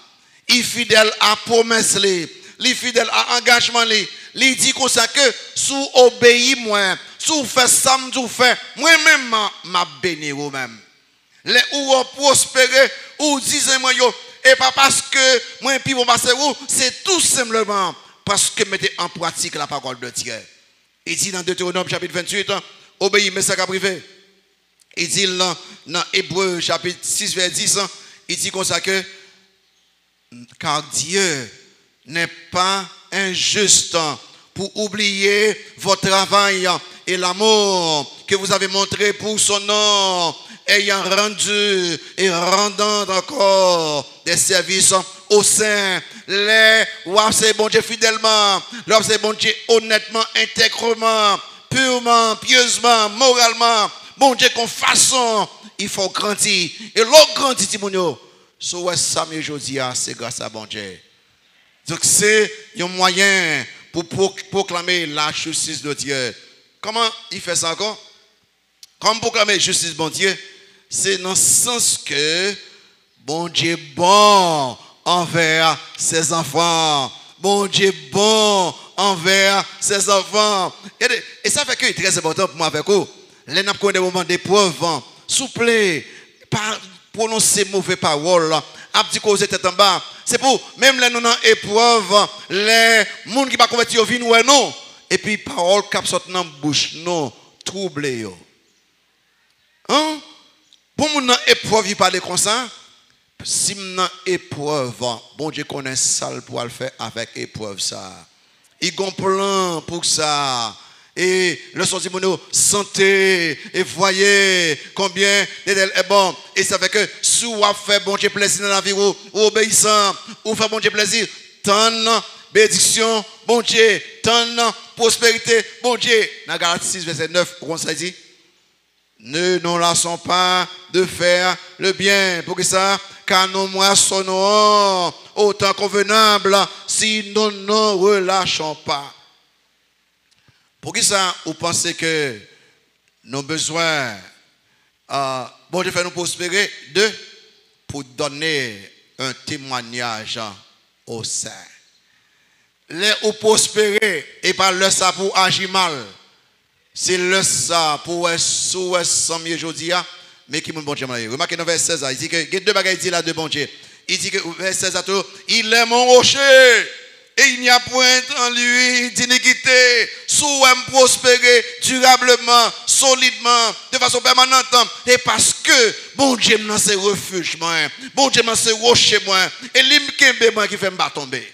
Il est fidèle à promesse, il est fidèle à engagement, il dit comme ça que sous obéis moi, sous fait ça m'dou fait, moi-même m'a béni vous-même. Les ou prospérer ou disez moi yo et pas parce que moi puis bon passer où, c'est tout simplement parce que mettez en pratique la parole de Dieu. Il dit dans Deutéronome chapitre 28, obéis, mais ça qu'a privé. Il dit dans Hébreu chapitre 6, verset 10, il dit comme ça que, car Dieu n'est pas injuste pour oublier votre travail et l'amour que vous avez montré pour son nom, ayant rendu et rendant encore des services au sein, les c'est bon Dieu fidèlement, c'est bon Dieu honnêtement, intègrement, purement, pieusement, moralement, bon Dieu qu'on façon, il faut grandir. Et l'autre grandit, Timonio, ça, mais je dis, c'est grâce à bon Dieu. Donc c'est un moyen pour proclamer la justice de Dieu. Comment il fait ça encore? Comme proclamer la justice de bon Dieu, c'est dans le sens que bon Dieu bon envers ses enfants. Bon Dieu bon envers ses enfants. Et ça fait que c'est très important pour moi avec vous. Les n'a pas des moments d'épreuve, souple, pas prononcer mauvaises paroles, abdi causer tête en bas. C'est pour même les non épreuve, les gens qui pas convertir au vin ou non. Et puis parole cap sortent dans bouche non, troublé yo. Hein? Pour mon épreuve, il parle comme ça. Si mon épreuve, bon Dieu connaît ça pour le faire avec épreuve ça. Il a un plan pour ça. Et le sorti mon santé et voyez combien d'elle est bon. Et ça fait que si vous fait bon Dieu plaisir dans la vie ou obéissant, ou fait bon Dieu plaisir, tant bénédiction, bon Dieu, tant prospérité, bon Dieu. Dans Galates 6, verset 9, comment ça dit? Ne nous lassons pas de faire le bien. Pour que ça, car nous moissonnons autant convenable si nous ne relâchons pas. Pour que ça, vous pensez que nos besoins, bon Dieu fait nous prospérer, pour donner un témoignage au sein. Les ou prospérer et pas le ça pour agir mal. C'est le ça pour être sans mieux aujourd'hui, mais qui mon bon Dieu. Remarquez dans verset 16, il dit que il y a deux bagages là de bon Dieu. Il dit que verset 16, il est mon rocher et il n'y a point en lui d'iniquité. Soit prospérer durablement, solidement, de façon permanente. Et parce que bon Dieu dans ses refuges, bon Dieu dans ses rochers, et l'imkembe moi qui fait me battre tomber.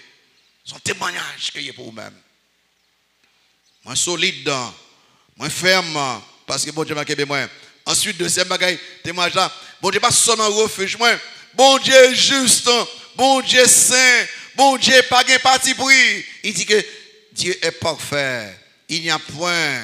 Son témoignage que y est pour vous-même. Moi solide, moi ferme, parce que bon Dieu m'a kembe moi. Ensuite, deuxième bagaille, témoignage là, bon Dieu pas seulement refuge, bon Dieu juste, bon Dieu saint, bon Dieu pas de parti pris. Il dit que Dieu est parfait. Il n'y a point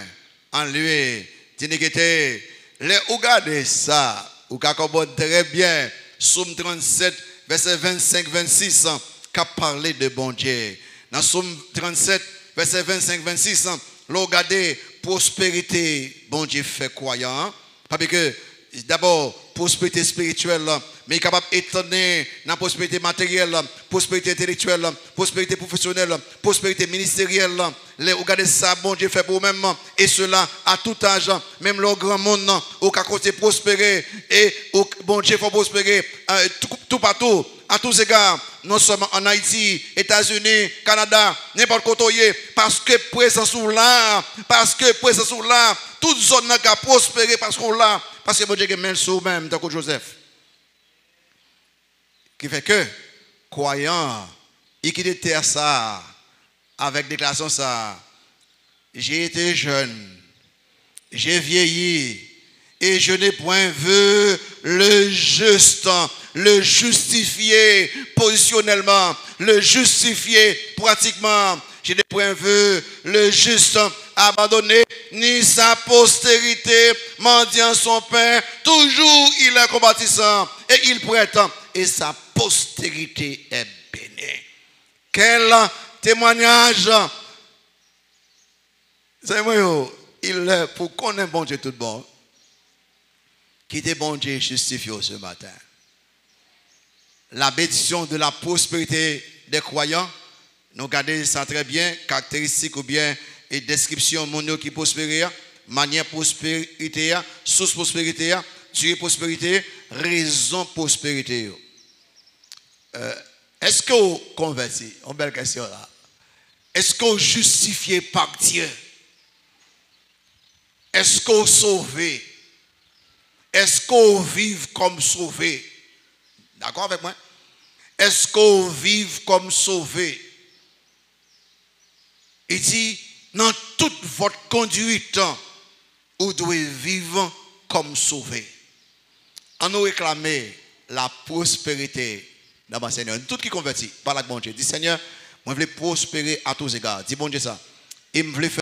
en lui d'iniquité. Les regardez ça, ou qu'à comprendre très bien, Psaume 37, verset 25-26, qui parlé de bon Dieu. Dans Psaume 37, verset 25-26, l'on regarde prospérité, bon Dieu fait croyant. Parce que d'abord, prospérité spirituelle, mais il est capable d'étendre dans la prospérité matérielle, prospérité intellectuelle, prospérité professionnelle, prospérité ministérielle. Regardez ça, bon Dieu fait pour vous-même, et cela à tout âge, même le grand monde, au cas côté prospérer, et bon Dieu fait prospérer tout partout, à tous égards, non seulement en Haïti, États-Unis, Canada, n'importe côté, parce que présence ou là, toute zone n'a qu'à prospérer parce qu'on l'a, parce que bon Dieu met le sous même, tant que Joseph. Qui fait que, croyant, il quitte terre ça, avec déclaration ça, j'ai été jeune, j'ai vieilli, et je n'ai point vu le juste, le justifier positionnellement, le justifier pratiquement. Je n'ai point vu le juste abandonné, ni sa postérité mendiant son pain. Toujours il est combattissant et il prête, et sa postérité est bénie. Quel témoignage! C'est moi, il est pour qu'on ait bon Dieu tout bon. Qui était bon Dieu justifié ce matin. La bénédiction de la prospérité des croyants, nous regardons ça très bien, caractéristiques ou bien et description mon qui prospérer, manière prospérité, source prospérité, durée prospérité, raison prospérité. Est-ce que vous converti? Une belle question là. Est-ce que vous justifiez par Dieu? Est-ce que vous sauvez? Est-ce qu'on vive comme sauvé? D'accord avec moi? Est-ce qu'on vive comme sauvé? Il dit, dans toute votre conduite, vous devez vivre comme sauvé. On nous réclamer la prospérité dans mon Seigneur. Tout qui convertit par la bon Dieu. Dit Seigneur, moi je veux prospérer à tous égards. Dis bon Dieu ça. Il me veut faire